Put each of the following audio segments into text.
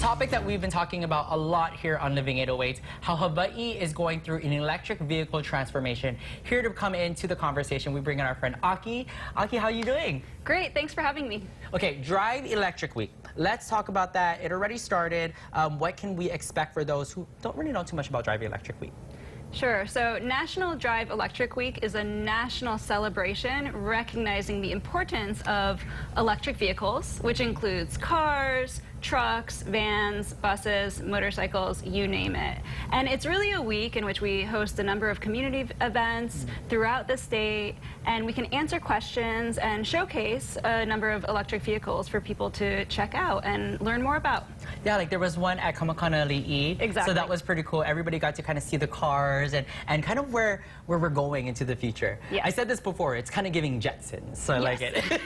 topic that we've been talking about a lot here on Living 808, how Hawaii is going through an electric vehicle transformation. Here to come into the conversation, we bring in our friend Aki. Aki, how are you doing? Great, thanks for having me. Okay, Drive Electric Week. Let's talk about that. It already started. What can we expect for those who don't really know too much about Drive Electric Week? Sure. So National Drive Electric Week is a national celebration recognizing the importance of electric vehicles, which includes cars, trucks, vans, buses, motorcycles, you name it. And it's really a week in which we host a number of community events throughout the state, and we can answer questions and showcase a number of electric vehicles for people to check out and learn more about. Yeah, like there was one at Kamakana-Li'i. Exactly. So that was pretty cool. Everybody got to kind of see the cars and kind of where we're going into the future. Yes. I said this before, it's kind of giving Jetsons, so I like it.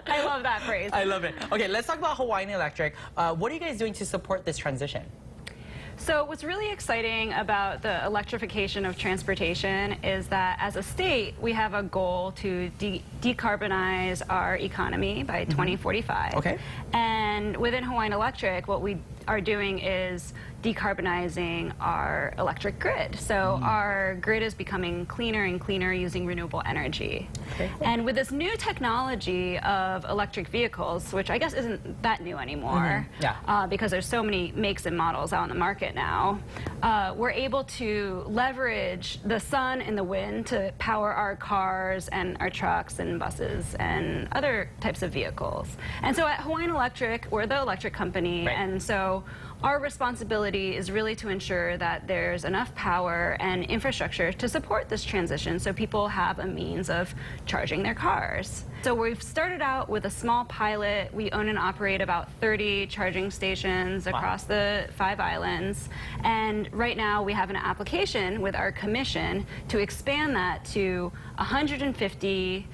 I love that phrase. I love it. Okay, let's talk about Hawaiian Electric. What are you guys doing to support this transition? So what's really exciting about the electrification of transportation is that as a state, we have a goal to decarbonize our economy by 2045. Okay. And within Hawaiian Electric, what we are doing is decarbonizing our electric grid. So our grid is becoming cleaner and cleaner using renewable energy. Okay. And with this new technology of electric vehicles, which I guess isn't that new anymore, Yeah. because there's so many makes and models out in the market now, we're able to leverage the sun and the wind to power our cars and our trucks and buses and other types of vehicles. And so at Hawaiian Electric, we're the electric company, Right. and so our responsibility is really to ensure that there's enough power and infrastructure to support this transition so people have a means of charging their cars. So we've started out with a small pilot. We own and operate about 30 charging stations across the 5 islands. And right now we have an application with our commission to expand that to 150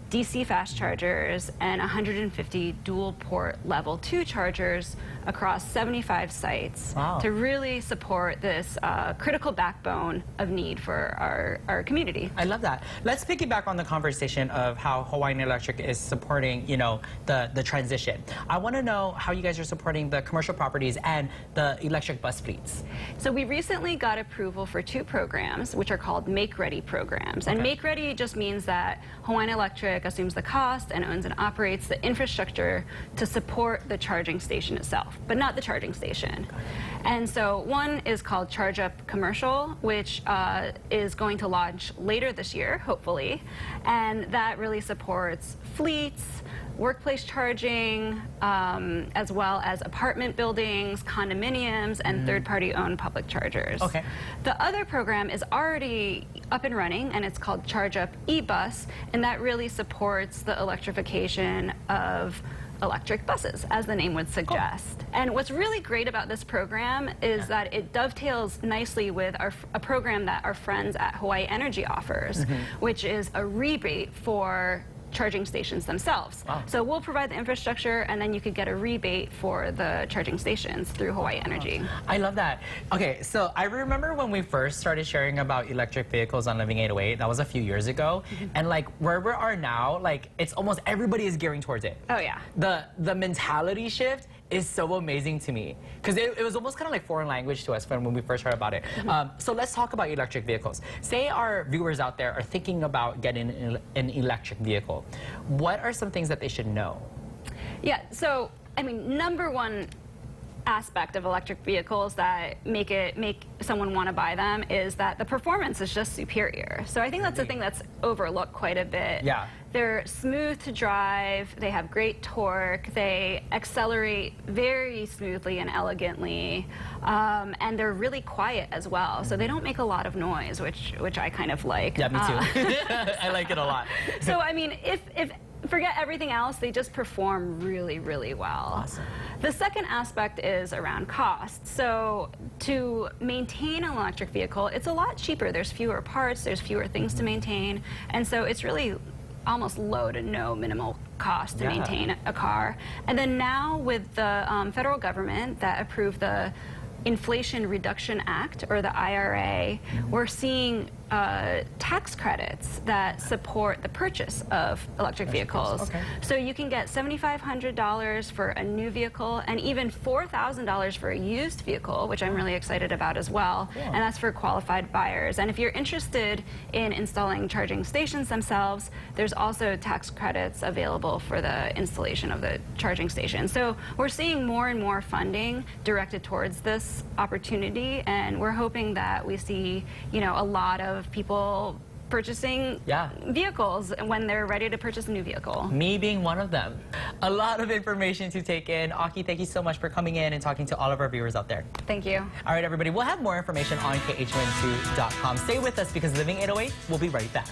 DC fast chargers and 150 dual port level 2 chargers across 75 sites. Wow. To really support this critical backbone of need for our community. I love that. Let's piggyback on the conversation of how Hawaiian Electric is supporting, you know, the transition. I want to know how you guys are supporting the commercial properties and the electric bus fleets. So we recently got approval for 2 programs, which are called Make Ready programs. And Okay. Make Ready just means that Hawaiian Electric assumes the cost and owns and operates the infrastructure to support the charging station itself, but not the charging station. And so one is called Charge Up Commercial, which is going to launch later this year, hopefully. And that really supports fleets, workplace charging, as well as apartment buildings, condominiums, and third-party owned public chargers. Okay. The other program is already up and running, and it's called Charge Up eBus, and that really supports the electrification of electric buses, as the name would suggest. And what's really great about this program is that it dovetails nicely with a program that our friends at Hawaii Energy offers, which is a rebate for charging stations themselves. Wow. So we'll provide the infrastructure, and then you could get a rebate for the charging stations through Hawaii Energy. I love that. Okay, so I remember when we first started sharing about electric vehicles on Living 808, that was a few years ago, and like where we are now, like it's almost everybody is gearing towards it. Oh yeah. The mentality shift is so amazing to me because it was almost kind of like foreign language to us when we first heard about it. So let's talk about electric vehicles. Say our viewers out there are thinking about getting an electric vehicle. What are some things that they should know? Yeah, so I mean, number one aspect of electric vehicles that make someone want to buy them is that the performance is just superior. So I think that's the thing that's overlooked quite a bit. Yeah. They're smooth to drive, they have great torque, they accelerate very smoothly and elegantly, and they're really quiet as well. So they don't make a lot of noise, which I kind of like. Yeah, me too. I like it a lot. So I mean, if forget everything else, they just perform really, really well. Awesome. The second aspect is around cost. So to maintain an electric vehicle, it's a lot cheaper. There's fewer parts, there's fewer things to maintain, and so it's really almost low to no minimal cost to maintain a car. And then now with the federal government that approved the Inflation Reduction Act, or the IRA, we're seeing tax credits that support the purchase of electric vehicles. Okay. So you can get $7,500 for a new vehicle and even $4,000 for a used vehicle, which I'm really excited about as well. Cool. And that's for qualified buyers. And if you're interested in installing charging stations themselves, there's also tax credits available for the installation of the charging station. So we're seeing more and more funding directed towards this opportunity, and we're hoping that we see, a lot of people purchasing vehicles when they're ready to purchase a new vehicle. Me being one of them. A lot of information to take in. Aki, thank you so much for coming in and talking to all of our viewers out there. Thank you. All right, everybody, we'll have more information on KHON2.com. Stay with us because Living 808 will be right back.